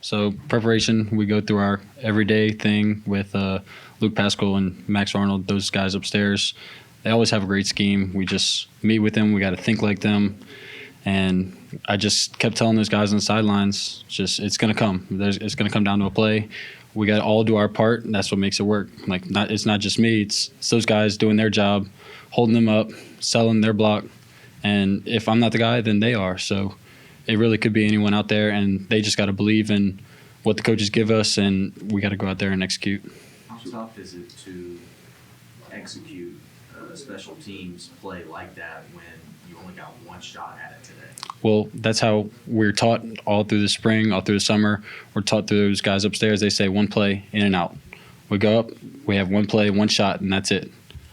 So preparation, we go through our everyday thing with Luke Pascal and Max Arnold, those guys upstairs. They always have a great scheme. We just meet with them. We got to think like them. And I just kept telling those guys on the sidelines, it's going to come. It's going to come down to a play. We got to all do our part, and that's what makes it work. It's not just me. It's those guys doing their job, holding them up, selling their block. And if I'm not the guy, then they are. So it really could be anyone out there, and they just got to believe in what the coaches give us, and we got to go out there and execute. How tough is it to execute a special teams play like that when you only got one shot at it today? Well, that's how we're taught all through the spring, all through the summer. We're taught through those guys upstairs. They say one play, in and out. We go up, we have one play, one shot, and that's it.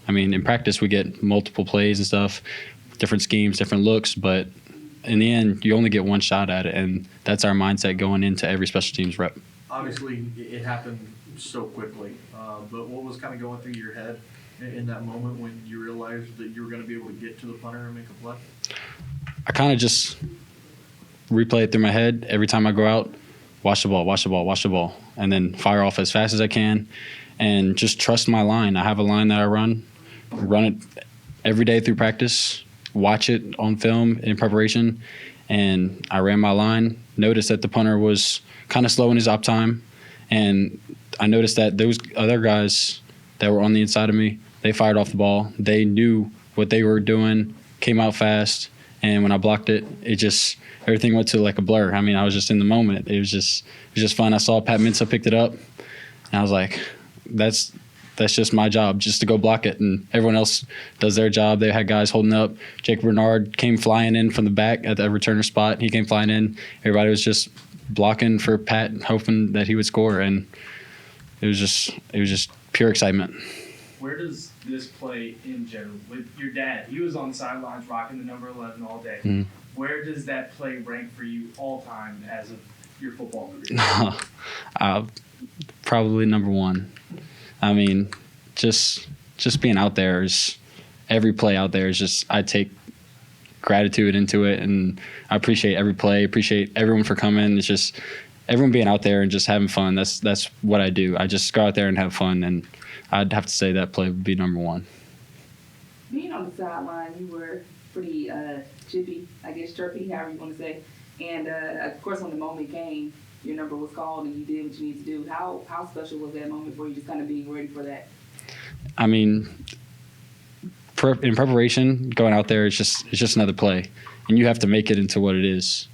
I mean, in practice, we get multiple plays and stuff, different schemes, different looks, but in the end, you only get one shot at it, and that's our mindset going into every special teams rep. Obviously, it happened so quickly, but what was kind of going through your head in that moment when you realized that you were going to be able to get to the punter and make a play? I kind of just replay it through my head every time I go out, watch the ball, watch the ball, watch the ball, and then fire off as fast as I can and just trust my line. I have a line that I run it every day through practice, watch it on film in preparation, and I ran my line, noticed that the punter was kind of slow in his op time, and I noticed that those other guys that were on the inside of me, they fired off the ball. They knew what they were doing, came out fast, and when I blocked it, everything went to like a blur. I mean, I was just in the moment. It was just fun. I saw Pat Mensah picked it up, and I was like, that's just my job, just to go block it. And everyone else does their job. They had guys holding up. Jake Bernard came flying in from the back at the returner spot. He came flying in. Everybody was just blocking for Pat, hoping that he would score. And it was just pure excitement. Where does this play in general, with your dad, he was on the sidelines rocking the number 11 all day. Mm-hmm. Where does that play rank for you all time as of your football career? Probably number one. I mean, just being out there is every play out there is just I take gratitude into it, and I appreciate every play, appreciate everyone for coming. It's just everyone being out there and just having fun. That's what I do. I just go out there and have fun, and I'd have to say that play would be number one. Being on the sideline, you were pretty chippy, I guess chirpy, however you want to say. And of course, when the moment came, your number was called and you did what you need to do. How special was that moment for you, just kind of being ready for that? I mean, in preparation, going out there, it's just another play, and you have to make it into what it is,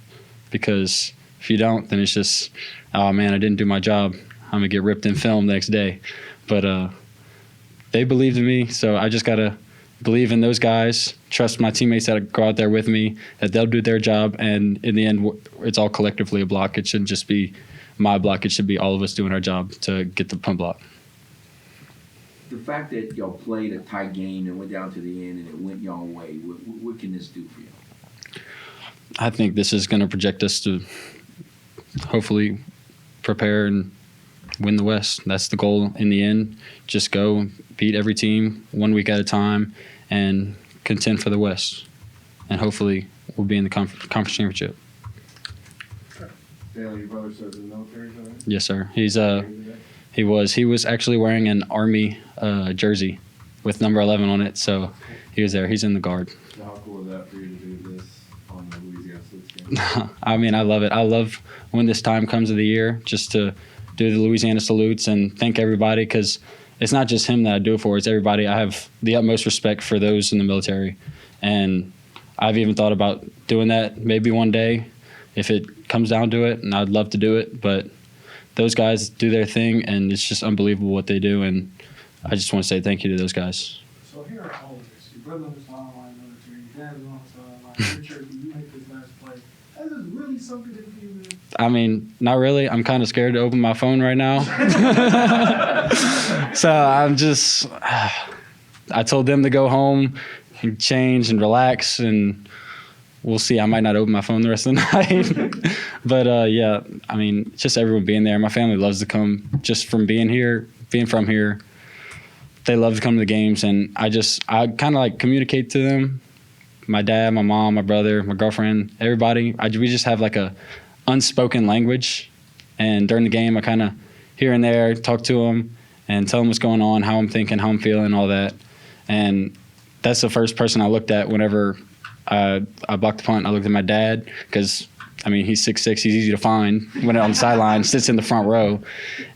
because if you don't, then it's just, oh man, I didn't do my job. I'm gonna get ripped in film the next day. But they believed in me, so I just gotta believe in those guys, trust my teammates that go out there with me, that they'll do their job, and in the end, it's all collectively a block. It shouldn't just be my block. It should be all of us doing our job to get the punt block. The fact that y'all played a tight game and went down to the end and it went y'all way, what can this do for you? I think this is going to project us to hopefully prepare and win the West. That's the goal in the end. Just go beat every team 1 week at a time and contend for the West. And hopefully we'll be in the conference championship. Dalen, your brother served in the military, is that right? Yes, sir. He was actually wearing an Army jersey with number 11 on it, so he was there. He's in the Guard. So how cool is that for you to do this on the Louisiana salutes game? I mean, I love it. I love when this time comes of the year just to do the Louisiana salutes and thank everybody, because it's not just him that I do it for, it's everybody. I have the utmost respect for those in the military, and I've even thought about doing that maybe one day if it comes down to it, and I'd love to do it, but those guys do their thing, and it's just unbelievable what they do, and I just want to say thank you to those guys. So here are all of this. Your brother on the sideline, military, your dad was on the sideline, your church, you make this last play. That is really something that you, man. I mean, not really. I'm kind of scared to open my phone right now. So I'm just, I told them to go home and change and relax, and we'll see. I might not open my phone the rest of the night. But, yeah, I mean, just everyone being there. My family loves to come just from being from here. They love to come to the games, and I kind of like communicate to them. My dad, my mom, my brother, my girlfriend, everybody. We just have like a unspoken language And during the game, I kind of here and there talk to him and tell him what's going on, how I'm thinking, how I'm feeling, all that. And that's the first person I looked at whenever I blocked the punt. I looked at my dad because, I mean, he's 6'6", he's easy to find. Went out on the sideline, sits in the front row.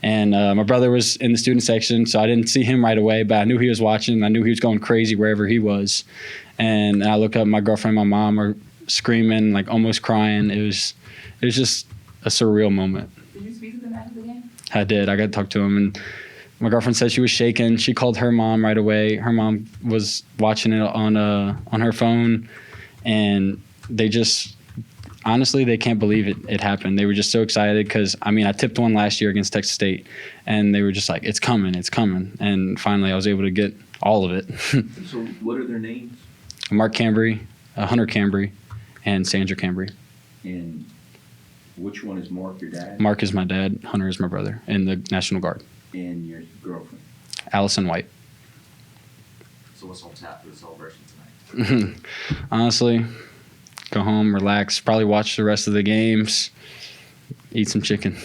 And my brother was in the student section, so I didn't see him right away, but I knew he was watching. I knew he was going crazy wherever he was. And I looked up, my girlfriend and my mom were screaming, like almost crying. It was just a surreal moment. Did you speak to them after the game? I did. I got to talk to him, and my girlfriend said she was shaking. She called her mom right away. Her mom was watching it on her phone, and they just honestly they can't believe it happened. They were just so excited because I mean I tipped one last year against Texas State, and they were just like it's coming, and finally I was able to get all of it. So what are their names? Mark Cambre, Hunter Cambre, and Sandra Cambre. And which one is Mark, your dad? Mark is my dad. Hunter is my brother in the National Guard. And your girlfriend? Allison White. So what's on tap for the celebration tonight? Honestly, go home, relax, probably watch the rest of the games, eat some chicken.